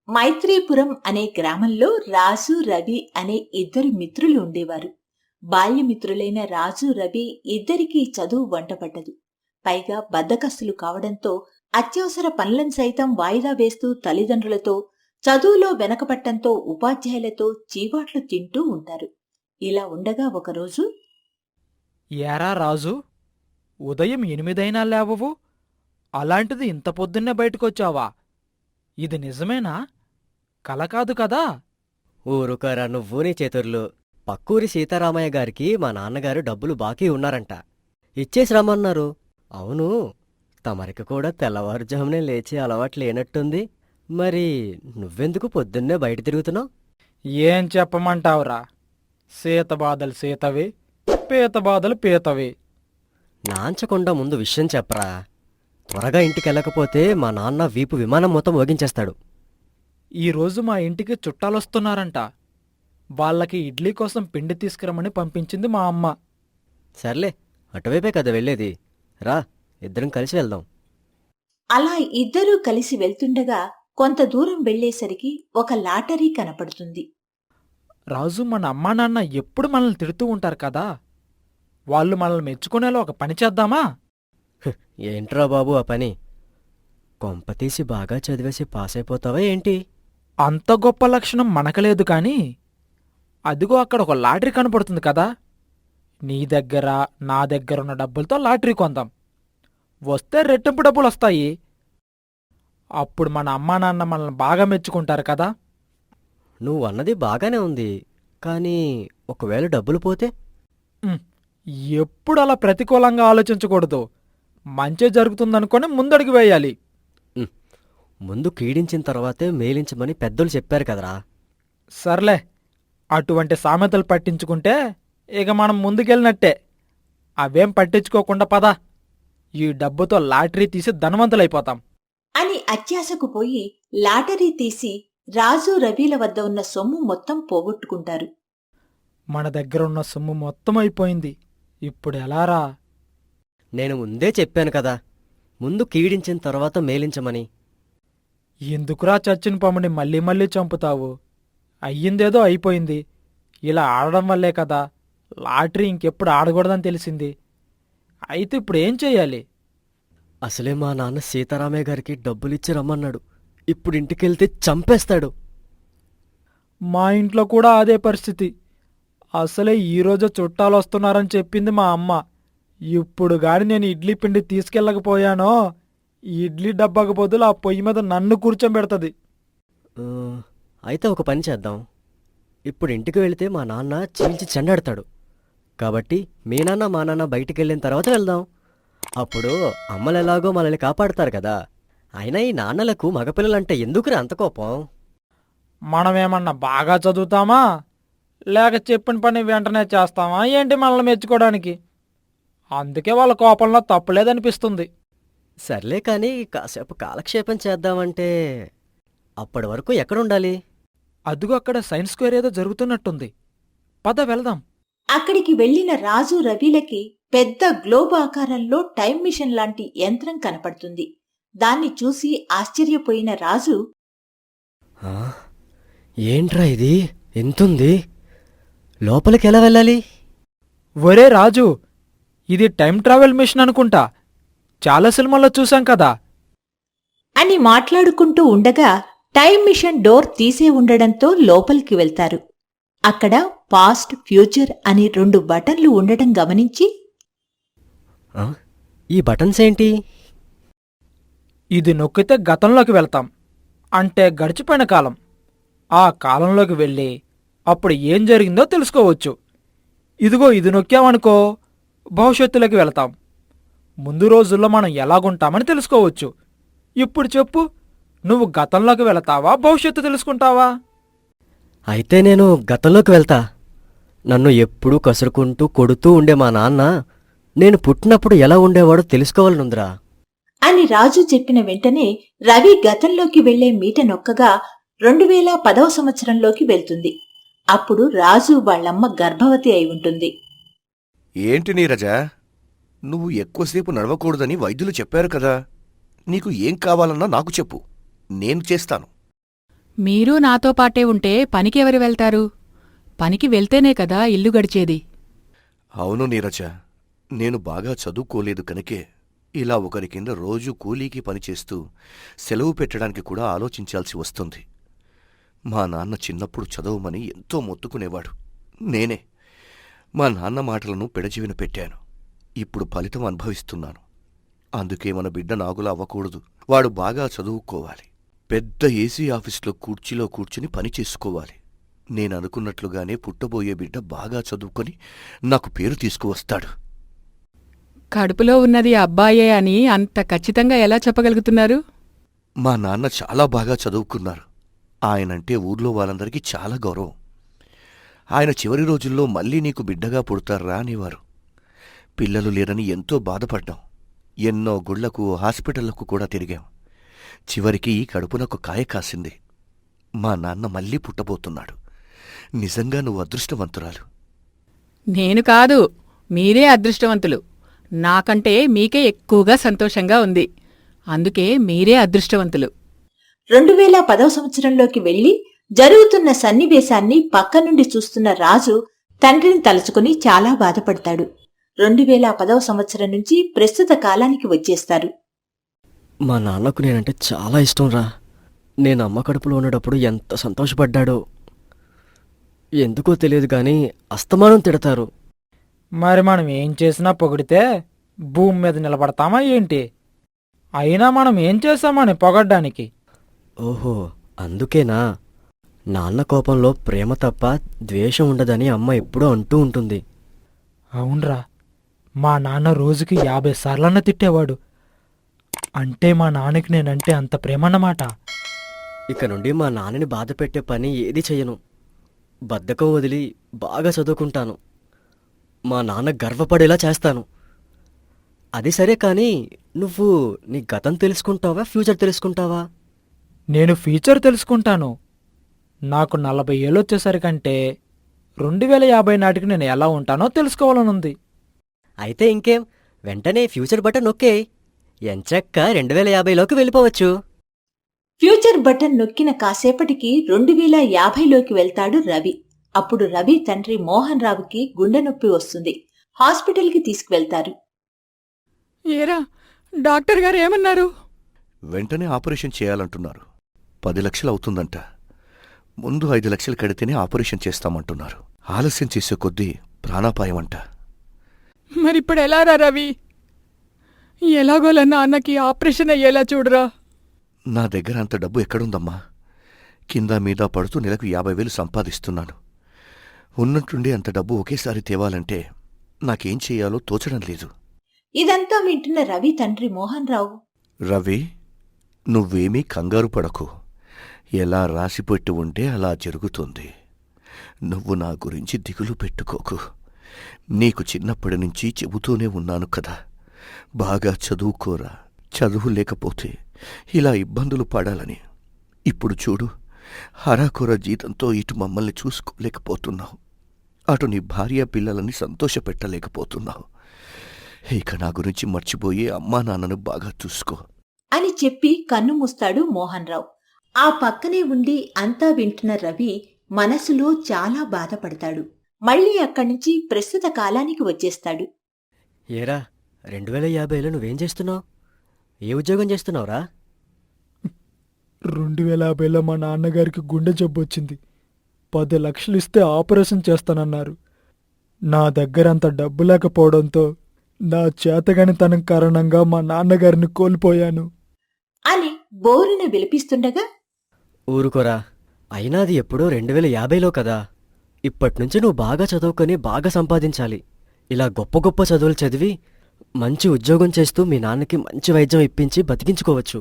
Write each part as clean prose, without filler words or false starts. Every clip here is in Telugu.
మైత్రీపురం అనే గ్రామంలో రాజు రవి అనే ఇద్దరు మిత్రులు ఉండేవారు. బాల్యమిత్రులైన రాజు రవి ఇద్దరికీ చదువు వంటపడ్డదు. పైగా బద్ధకస్తులు కావడంతో అత్యవసర పనులను సైతం వాయిదా వేస్తూ తల్లిదండ్రులతో, చదువులో వెనకపట్టంతో ఉపాధ్యాయులతో చీవాట్లు తింటూ ఉంటారు. ఇలా ఉండగా ఒకరోజు, ఏరా రాజు, ఉదయం 8 లేవవు, అలాంటిది ఇంత పొద్దున్నే బయటకొచ్చావా? ఇది నిజమేనా? కల కాదు కదా? ఊరుకోరా నువ్వు నీ చేతుర్లు. పక్కూరి సీతారామయ్య గారికి మా నాన్నగారు డబ్బులు బాకీ ఉన్నారంట. ఇచ్చేసి రమ్మన్నారు. అవును, తమరికి కూడా తెల్లవారుజామునే లేచే అలవాటు లేనట్టుంది. మరి నువ్వెందుకు పొద్దున్నే బయట తిరుగుతున్నావు? ఏం చెప్పమంటావురా? సీతబాధలు సీతవి, పీతబాధలు పీతవి. నాంచకుండా ముందు విషయం చెప్పరా. త్వరగా ఇంటికెళ్ళకపోతే మా నాన్న వీపు విమానం మొత్తం మోగించేస్తాడు. ఈరోజు మా ఇంటికి చుట్టాలొస్తున్నారంట. వాళ్ళకి ఇడ్లీ కోసం పిండి తీసుకురమ్మని పంపించింది మా అమ్మ. సర్లే, అటువైపే కదా వెళ్ళేది. రా, ఇద్దరం కలిసి వెళ్దాం. అలా ఇద్దరూ కలిసి వెళ్తుండగా కొంత దూరం వెళ్లేసరికి ఒక లాటరీ కనపడుతుంది. రాజు, మన అమ్మా నాన్న ఎప్పుడు మనల్ని తిడుతూ ఉంటారు కదా, వాళ్ళు మనల్ని మెచ్చుకునేలా ఒక పని చేద్దామా? ఏంట్రా బాబు ఆ పని? కొంపతీసి బాగా చదివేసి పాస్ అయిపోతావా ఏంటి? అంత గొప్ప లక్షణం మనకలేదు కాని, అదిగో అక్కడ ఒక లాటరీ కనపడుతుంది కదా, నీ దగ్గర నా దగ్గరున్న డబ్బులతో లాటరీ కొందాం. వస్తే రెట్టింపు డబ్బులు వస్తాయి. అప్పుడు మన అమ్మా నాన్న మనల్ని బాగా మెచ్చుకుంటారు కదా. నువ్వన్నది బాగానే ఉంది, కానీ ఒకవేళ డబ్బులు పోతే? ఉమ్, ఎప్పుడు అలా ప్రతికూలంగా ఆలోచించకూడదు. మంచి జరుగుతుందనుకొని ముందడుగు వేయాలి. ఉమ్, ముందు కీడించిన తర్వాతే మేలించమని పెద్దలు చెప్పారు కదరా. సర్లే, అటువంటి సామెతలు పట్టించుకుంటే ఇక మనం ముందుకెళ్ళినట్టే. అవేం పట్టించుకోకుండా పద, ఈ డబ్బుతో లాటరీ తీసి ధనవంతులైపోతాం అని అత్యాశకు పోయి లాటరీ తీసి రాజు రవిల వద్ద ఉన్న సొమ్ము మొత్తం పోగొట్టుకుంటారు. మన దగ్గరున్న సొమ్ము మొత్తం అయిపోయింది. ఇప్పుడు ఎలారా? నేను ముందే చెప్పాను కదా, ముందు కీడించిన తర్వాత మేలించమని. ఎందుకురా చచ్చిన పాముని మళ్ళీ మళ్ళీ చంపుతావు? అయ్యిందేదో అయిపోయింది. ఇలా ఆడడం వల్లే కదా లాటరీ ఇంకెప్పుడు ఆడకూడదని తెలిసింది. అయితే ఇప్పుడు ఏం చెయ్యాలి? అసలే మా నాన్న సీతారామయ్య గారికి డబ్బులిచ్చి రమ్మన్నాడు. ఇప్పుడు ఇంటికెళ్తే చంపేస్తాడు. మా ఇంట్లో కూడా అదే పరిస్థితి. అసలే ఈరోజు చుట్టాలొస్తున్నారని చెప్పింది మా అమ్మ. ఇప్పుడు గాని నేను ఇడ్లీ పిండి తీసుకెళ్ళకపోయానో, ఈ ఇడ్లీ డబ్బాకు బదులు ఆ పొయ్యి మీద నన్ను కూర్చోబెడతది. ఆ, అయితే ఒక పని చేద్దాం. ఇప్పుడు ఇంటికి వెళితే మా నాన్న చీల్చి చెండాడతాడు. కాబట్టి మీ నాన్న మా నాన్న బయటికెళ్ళిన తర్వాత వెళ్దాం. అప్పుడు అమ్మలెలాగో మనల్ని కాపాడతారు కదా. అయినా ఈ నాన్నలకు మగపిల్లలంటే ఎందుకురా అంత కోపం? మనమేమన్నా బాగా చదువుతామా, లేక చెప్పిన పని వెంటనే చేస్తామా ఏంటి మనల్ని మెచ్చుకోవడానికి? అందుకే వాళ్ళ కోపంలో తప్పులేదనిపిస్తుంది. సర్లే కానీ కాసేపు కాలక్షేపం చేద్దామంటే అప్పటి వరకు ఎక్కడుండాలి? అదుగో అక్కడ సైన్స్ స్క్వేర్ ఏదో జరుగుతున్నట్టుంది. పద వెళ్దాం. అక్కడికి వెళ్లిన రాజు రవిలకి పెద్ద గ్లోబ్ ఆకారంలో టైం మిషన్ లాంటి యంత్రం కనపడుతుంది. దాన్ని చూసి ఆశ్చర్యపోయిన రాజు, ఆ, ఏంట్రా ఇది ఎంతుంది? లోపలికెలా వెళ్ళాలి? ఒరే రాజు, ఇది టైం ట్రావెల్ మిషన్ అనుకుంటా. చాలా సినిమాల్లో చూశాం కదా. అని మాట్లాడుకుంటూ ఉండగా టైం మిషన్ డోర్ తీసే ఉండడంతో లోపలికి వెళ్తారు. అక్కడ పాస్ట్, ఫ్యూచర్ అని 2 బటన్లు ఉండటం గమనించి, ఆ, ఈ బటన్స్ ఏంటి? ఇది నొక్కితే గతంలోకి వెళ్తాం, అంటే గడిచిపోయిన కాలం. ఆ కాలంలోకి వెళ్ళి అప్పుడు ఏం జరిగిందో తెలుసుకోవచ్చు. ఇదిగో ఇది నొక్కామనుకో, భవిష్యత్తులోకి వెళతాం. ముందు రోజుల్లో మనం ఎలాగుంటామని తెలుసుకోవచ్చు. ఇప్పుడు చెప్పు, నువ్వు గతంలోకి వెళతావా, భవిష్యత్తు తెలుసుకుంటావా? అయితే నేను గతంలోకి వెళ్తా. నన్ను ఎప్పుడూ కసురుకుంటూ కొడుతూ ఉండే మా నాన్న నేను పుట్టినప్పుడు ఎలా ఉండేవాడో తెలుసుకోవాలనుందిరా. అని రాజు చెప్పిన వెంటనే రవి గతంలోకి వెళ్లే మీట నొక్కగా 2010వ సంవత్సరంలోకి వెళ్తుంది. అప్పుడు రాజు వాళ్ళమ్మ గర్భవతి అయి ఉంటుంది. ఏంటి నీరజ, నువ్వు ఎక్కువసేపు నడవకూడదని వైద్యులు చెప్పారు కదా. నీకు ఏం కావాలన్నా నాకు చెప్పు, నేను చేస్తాను. మీరు నాతో పాటే ఉంటే పనికెవరు వెళ్తారు? పనికి వెళ్తేనే కదా ఇల్లు గడిచేది. అవును నీరజ, నేను బాగా చదువుకోలేదు కనుకే ఇలా ఒకరి కింద రోజు కూలీకి పనిచేస్తూ సెలవు పెట్టడానికి కూడా ఆలోచించాల్సి వస్తుంది. మా నాన్న చిన్నప్పుడు చదవమని ఎంతో మొత్తుకునేవాడు. నేనే మా నాన్న మాటలను పెడచెవిన పెట్టాను. ఇప్పుడు ఫలితం అనుభవిస్తున్నాను. అందుకే మన బిడ్డ నాగులా అవ్వకూడదు. వాడు బాగా చదువుకోవాలి. పెద్ద ఏసీ ఆఫీసులో కుర్చీలో కూర్చుని పని చేసుకోవాలి. నేననుకున్నట్లుగానే పుట్టబోయే బిడ్డ బాగా చదువుకొని నాకు పేరు తీసుకువస్తాడు. కడుపులో ఉన్నది అబ్బాయే అని అంత ఖచ్చితంగా ఎలా చెప్పగలుగుతున్నారు? మా నాన్న చాలా బాగా చదువుకున్నారు. ఆయనంటే ఊర్లో వాళ్ళందరికీ చాలా గౌరవం. ఆయన చివరి రోజుల్లో మళ్ళీ నీకు బిడ్డగా పుడతారా అనేవారు. పిల్లలు లేరని ఎంతో బాధపడ్డాం. ఎన్నో గుళ్లకు హాస్పిటళ్లకు కూడా తిరిగాం. చివరికి ఈ కడుపునకు కాయ కాసింది. మా నాన్న మళ్ళీ పుట్టబోతున్నాడు. నిజంగా నువ్వు అదృష్టవంతురాలు. నేను కాదు, మీరే అదృష్టవంతులు. నాకంటే మీకే ఎక్కువగా సంతోషంగా ఉంది. అందుకే మీరే అదృష్టవంతులు. 2010వ సంవత్సరంలోకి వెళ్లి జరుగుతున్న సన్నివేశాన్ని పక్క నుండి చూస్తున్న రాజు తండ్రిని తలుచుకుని చాలా బాధపడతాడు. 2010వ సంవత్సరం నుంచి ప్రస్తుత కాలానికి వచ్చేస్తారు. మా నాన్నకు నేనంటే చాలా ఇష్టం రా. నేను అమ్మ కడుపులో ఉండేటప్పుడు ఎంత సంతోషపడ్డాడో. ఎందుకో తెలియదు కానీ అస్తమానం తిడతారు. మరి మనం ఏం చేసినా పొగిడితే భూమి మీద నిలబడతామా ఏంటి? అయినా మనం ఏం చేశామని పొగడ్డానికి? ఓహో, అందుకేనా? నాన్న కోపంలో ప్రేమ తప్ప ద్వేషం ఉండదని అమ్మ ఎప్పుడూ అంటూ ఉంటుంది. అవునరా, మా నాన్న రోజుకి 50 సార్లన్నా తిట్టేవాడు. అంటే మా నాన్నకి నేనంటే అంత ప్రేమన్నమాట. ఇక నుండి మా నాన్నని బాధ పెట్టే పని ఏది చెయ్యను. బద్ధకం వదిలి బాగా చదువుకుంటాను. మా నాన్న గర్వపడేలా చేస్తాను. అది సరే కానీ నువ్వు నీ గతం తెలుసుకుంటావా, ఫ్యూచర్ తెలుసుకుంటావా? నేను ఫ్యూచర్ తెలుసుకుంటాను. నాకు 40 ఏళ్ళొచ్చేసరికంటే 2050 నాటికి నేను ఎలా ఉంటానో తెలుసుకోవాలనుంది. అయితే ఇంకేం, వెంటనే ఫ్యూచర్ బటన్ నొక్కే. ఎంచక్క 2050లోకి వెళ్ళిపోవచ్చు. ఫ్యూచర్ బటన్ నొక్కిన కాసేపటికి 2050లోకి వెళ్తాడు రవి. అప్పుడు రవి తండ్రి మోహన్ రావుకి గుండె నొప్పి వస్తుంది. హాస్పిటల్కి తీసుకువెళ్తారు. ఏరా, డాక్టర్ గారు ఏమన్నారు? వెంటనే ఆపరేషన్ చేయాలంటున్నారు. 10 లక్షలు అవుతుందంట. ముందు 5 లక్షలు కడితేనే ఆపరేషన్ చేస్తామంటున్నారు. ఆలస్యం చేసే కొద్దీ ప్రాణాపాయమంట. మరిప్పుడు ఎలారా రవి? ఎలాగోలా నాన్నకి ఆపరేషన్ అయ్యేలా చూడరా. నా దగ్గర అంత డబ్బు ఎక్కడుందమ్మా? కింద మీద పడుతూ నెలకు 50,000 సంపాదిస్తున్నాను. ఉన్నట్టుండి అంత డబ్బు ఒకేసారి తేవాలంటే నాకేం చెయ్యాలో తోచడం లేదు. ఇదంతా వింటున్న రవి తండ్రి మోహన్ రావు, రవి, నువ్వేమీ కంగారు పడకు. ఎలా రాసిపెట్టి ఉంటే అలా జరుగుతుంది. నువ్వు నా గురించి దిగులు పెట్టుకోకు. నీకు చిన్నప్పటి నుంచి చెబుతూనే ఉన్నాను కదా, బాగా చదువుకోరా, చదువు లేకపోతే ఇలా ఇబ్బందులు పడాలని. ఇప్పుడు చూడు, హరాకొర జీతంతో ఇటు మమ్మల్ని చూసుకోలేకపోతున్నావు, అటు నీ భార్య పిల్లలని సంతోషపెట్టలేకపోతున్నావు. ఇక నా గురించి మర్చిపోయి అమ్మా నాన్నను బాగా చూసుకో అని చెప్పి కన్ను మూస్తాడు మోహన్ రావు. ఆ పక్కనే ఉండి అంతా వింటున్న రవి మనసులో చాలా బాధపడతాడు. మళ్లీ అక్కడ్నుంచి ప్రస్తుత కాలానికి వచ్చేస్తాడు. ఏరా, 2050లో నువ్వేం చేస్తున్నావు? ఏ ఉద్యోగం చేస్తున్నావురా? 2050లో మా నాన్నగారికి గుండె జబ్బు వచ్చింది. 10 లక్షలు ఇస్తే ఆపరేషన్ చేస్తానన్నారు. నా దగ్గర అంత డబ్బు లేకపోవడంతో నా చేతగానితనం కారణంగా మా నాన్నగారిని కోల్పోయాను అని బోరున విలిపిస్తుండగా, ఊరుకోరా, అయినా అది ఎప్పుడో 2050లో కదా. ఇప్పట్నుంచి నువ్వు బాగా చదువుకొని బాగా సంపాదించాలి. ఇలా గొప్ప గొప్ప చదువులు చదివి మంచి ఉద్యోగం చేస్తూ మీ నాన్నకి మంచి వైద్యం ఇప్పించి బతికించుకోవచ్చు.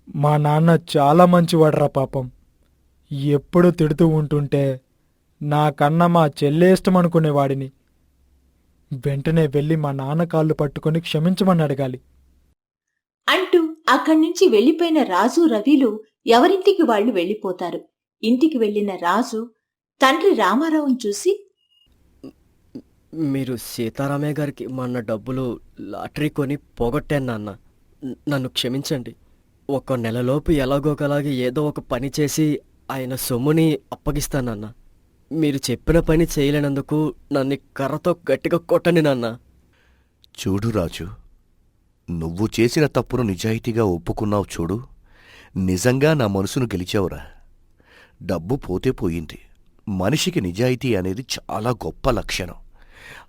మా నాన్న చాలా మంచివాడ్రా పాపం. ఎప్పుడు తిడుతూ ఉంటుంటే నాకన్నా మా చెల్లె ఇష్టమనుకునేవాడిని. వెంటనే వెళ్ళి మా నాన్న కాళ్ళు పట్టుకొని క్షమించమని అడగాలి అంటూ అక్కడ్నుంచి వెళ్లిపోయిన రాజు రవిలు ఎవరింటికి వాళ్లు వెళ్లిపోతారు. ఇంటికి వెళ్లిన రాజు తండ్రి రామారావును చూసి, మీరు సీతారామయ్య గారికి మొన్న డబ్బులు లాటరీ కొని పోగొట్టాను నాన్న. నన్ను క్షమించండి. ఒక నెలలోపు ఎలాగోకలాగి ఏదో ఒక పని చేసి ఆయన సొమ్ముని అప్పగిస్తానన్నా. మీరు చెప్పిన పని చేయలేనందుకు నన్ను కర్రతో గట్టిగా కొట్టండి నాన్న. చూడు రాజు, నువ్వు చేసిన తప్పును నిజాయితీగా ఒప్పుకున్నావు చూడు. నిజంగా నా మనసును గెలిచావురా. డబ్బు పోతే పోయింది. మనిషికి నిజాయితీ అనేది చాలా గొప్ప లక్షణం.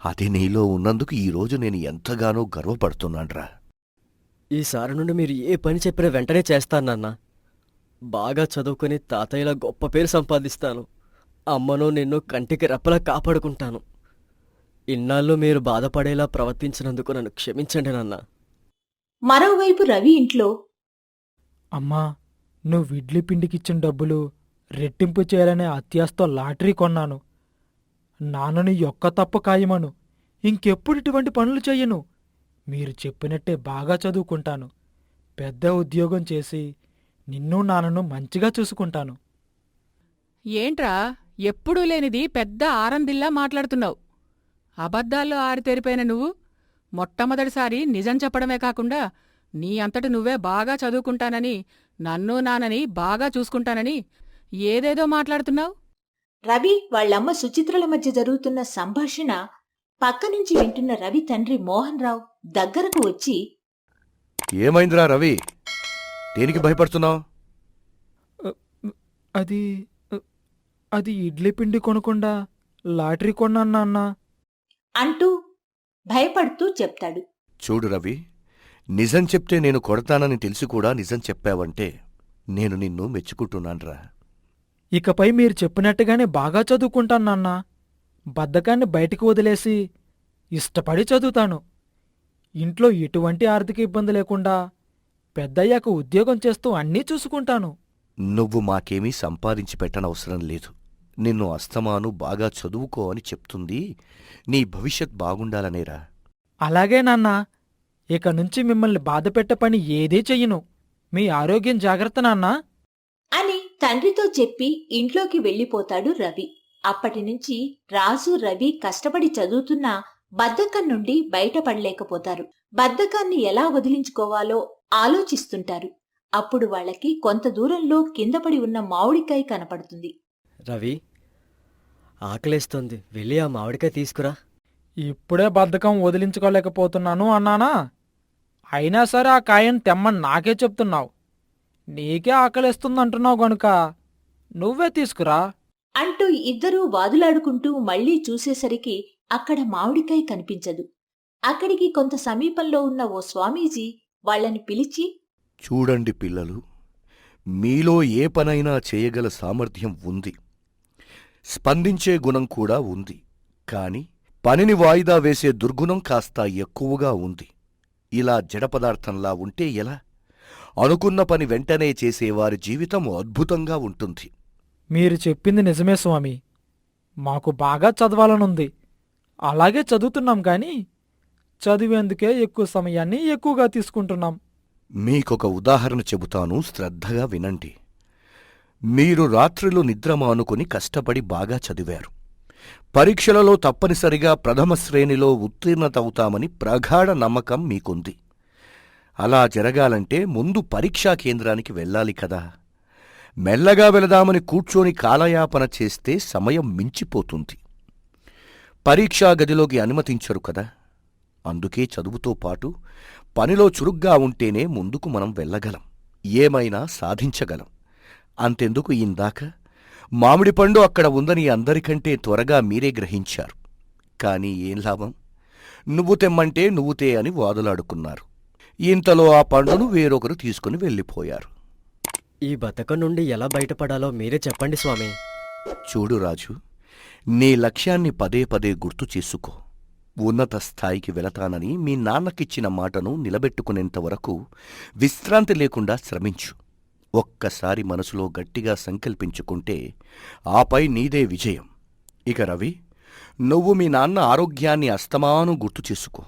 అది నీలో ఉన్నందుకు ఈరోజు నేను ఎంతగానో గర్వపడుతున్నాన్రా. ఈసారి నుండి మీరు ఏ పని చెప్పినా వెంటనే చేస్తానన్నా. బాగా చదువుకుని తాతయ్యలా గొప్ప పేరు సంపాదిస్తాను. అమ్మను నిన్ను కంటికి రెప్పలా కాపాడుకుంటాను. ఇన్నాళ్ళు మీరు బాధపడేలా ప్రవర్తించినందుకు నన్ను క్షమించండి నాన్న. మరోవైపు రవి ఇంట్లో అమ్మా, నువ్వు ఇడ్లీ పిండికిచ్చిన డబ్బులు రెట్టింపు చేయాలనే అత్యాశతో లాటరీ కొన్నాను. నాన్నని ఒక్క తప్పు ఖాయమను. ఇంకెప్పుడు ఇటువంటి పనులు చెయ్యను. మీరు చెప్పినట్టే బాగా చదువుకుంటాను. పెద్ద ఉద్యోగం చేసి నిన్ను నాన్నను మంచిగా చూసుకుంటాను. ఏంట్రా ఎప్పుడూ లేనిది పెద్ద ఆరందిల్లా మాట్లాడుతున్నావు? అబద్ధాల్లో ఆరితేరిపోయిన నువ్వు మొట్టమొదటిసారి నిజం చెప్పడమే కాకుండా నీ అంతట నువ్వే బాగా చదువుకుంటానని, నన్ను నాన్నని బాగా చూసుకుంటానని ఏదేదో మాట్లాడుతున్నావు. రవి వాళ్ళమ్మ సుచిత్రల మధ్య జరుగుతున్న సంభాషణ పక్కనుంచి వింటున్న రవి తండ్రి మోహన్ రావు దగ్గరకు వచ్చి, ఏమైందిరా రవి? దేనికి భయపడుతున్నావు? అది అది ఇడ్లీ పిండి కొనకుండా లాటరీ కొన్నాను నాన్నా అంటూ భయపడుతూ చెప్తాడు. చూడు రవి, నిజం చెప్తే నేను కొడతానని తెలిసి కూడా నిజం చెప్పావంటే నేను నిన్ను మెచ్చుకుంటున్నాన్రా. ఇకపై మీరు చెప్పినట్టుగానే బాగా చదువుకుంటాను నాన్నా. బద్ధకాన్ని బయటికి వదిలేసి ఇష్టపడి చదువుతాను. ఇంట్లో ఎటువంటి ఆర్థిక ఇబ్బంది లేకుండా పెద్దయ్యాక ఉద్యోగం చేస్తూ అన్నీ చూసుకుంటాను. నువ్వు మాకేమీ సంపాదించి పెట్టనవసరం లేదు. నిన్ను అస్తమాను బాగా చదువుకో అని చెప్తుంది నీ భవిష్యత్ బాగుండాలనేరా. అలాగే నాన్నా, ఇక నుంచి మిమ్మల్ని బాధపెట్టే పని ఏదీ చెయ్యను. మీ ఆరోగ్యం జాగ్రత్త నాన్నా. అని తండ్రితో చెప్పి ఇంట్లోకి వెళ్ళిపోతాడు రవి. అప్పటినుంచి రాజు రవి కష్టపడి చదువుతున్నా బద్ధకం నుండి బయటపడలేకపోతారు. బద్ధకాన్ని ఎలా వదిలించుకోవాలో ఆలోచిస్తుంటారు. అప్పుడు వాళ్ళకి కొంత దూరంలో కిందపడి ఉన్న మామిడికాయ కనపడుతుంది. రవి, ఆకలేస్తోంది, వెళ్ళి ఆ మామిడికాయ తీసుకురా. ఇప్పుడే బద్ధకం వదిలించుకోలేకపోతున్నాను అన్నానా? అయినా సరే ఆ కాయను తెమ్మని నాకే చెప్తున్నావు. నీకే ఆకలిస్తుందంటున్నావు గనుక నువ్వే తీసుకురా అంటూ ఇద్దరూ వాదులాడుకుంటూ మళ్లీ చూసేసరికి అక్కడ మామిడికాయ కనిపించదు. అక్కడికి కొంత సమీపంలో ఉన్న ఓ స్వామీజీ వాళ్ళని పిలిచి, చూడండి పిల్లలు, మీలో ఏ పనైనా చేయగల సామర్థ్యం ఉంది, స్పందించే గుణం కూడా ఉంది. కాని పనిని వాయిదా వేసే దుర్గుణం కాస్త ఎక్కువగా ఉంది. ఇలా జడపదార్థంలా ఉంటే ఎలా? అనుకున్న పని వెంటనే చేసేవారి జీవితం అద్భుతంగా ఉంటుంది. మీరు చెప్పింది నిజమే స్వామి. మాకు బాగా చదవాలనుంది. అలాగే చదువుతున్నాం గాని చదివేందుకే ఎక్కువ సమయాన్ని ఎక్కువగా తీసుకుంటున్నాం. మీకొక ఉదాహరణ చెబుతాను, శ్రద్ధగా వినండి. మీరు రాత్రిలో నిద్ర మానుకుని కష్టపడి బాగా చదివారు. పరీక్షలలో తప్పనిసరిగా ప్రథమ శ్రేణిలో ఉత్తీర్ణతవుతామని ప్రగాఢ నమ్మకం మీకుంది. అలా జరగాలంటే ముందు పరీక్షా కేంద్రానికి వెళ్ళాలి కదా. మెల్లగా వెళదామని కూర్చొని కాలయాపన చేస్తే సమయం మించిపోతుంది. పరీక్షా గదిలోకి అనుమతించరు కదా. అందుకే చదువుతో పాటు పనిలో చురుగ్గా ఉంటేనే ముందుకు మనం వెళ్ళగలం, ఏమైనా సాధించగలం. అంతెందుకు, ఇందాక మామిడి పండు అక్కడ ఉందని అందరికంటే త్వరగా మీరే గ్రహించారు. కాని ఏం లాభం? నువ్వు తెమ్మంటే నువ్వుతే అని వాదులాడుకున్నారు. ఇంతలో ఆ పండును వేరొకరు తీసుకుని వెళ్ళిపోయారు. ఈ బతకం నుండి ఎలా బయటపడాలో మీరే చెప్పండి స్వామి. చూడు రాజు, నీ లక్ష్యాన్ని పదే పదే గుర్తు చేసుకో. ఉన్నత స్థాయికి వెళతానని మీ నాన్నకిచ్చిన మాటను నిలబెట్టుకునేంతవరకు విశ్రాంతి లేకుండా శ్రమించు. ఒక్కసారి మనసులో గట్టిగా సంకల్పించుకుంటే ఆపై నీదే విజయం. ఇక రవి, నువ్వు మీ నాన్న ఆరోగ్యాన్ని అస్తమానం గుర్తు చేసుకో.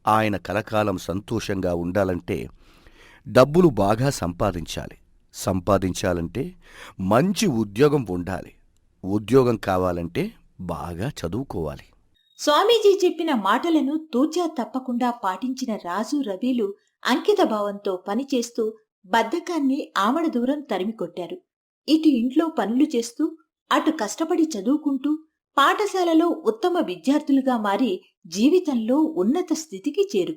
ఆయన కలకాలం సంతోషంగా ఉండాలంటే డబ్బులు బాగా సంపాదించాలి. సంపాదించాలంటే మంచి ఉద్యోగం ఉండాలి. ఉద్యోగం కావాలంటే బాగా చదువుకోవాలి. స్వామీజీ చెప్పిన మాటలను తూచా తప్పకుండా పాటించిన రాజు రవిలు అంకితభావంతో పనిచేస్తూ బద్ధకాన్ని ఆమడ దూరం తరిమికొట్టారు. ఇటు ఇంట్లో పనులు చేస్తూ అటు కష్టపడి చదువుకుంటూ పాఠశాలలో ఉత్తమ విద్యార్థులుగా మారి జీవితంలో ఉన్నత స్థితికి చేరుకున్నారు.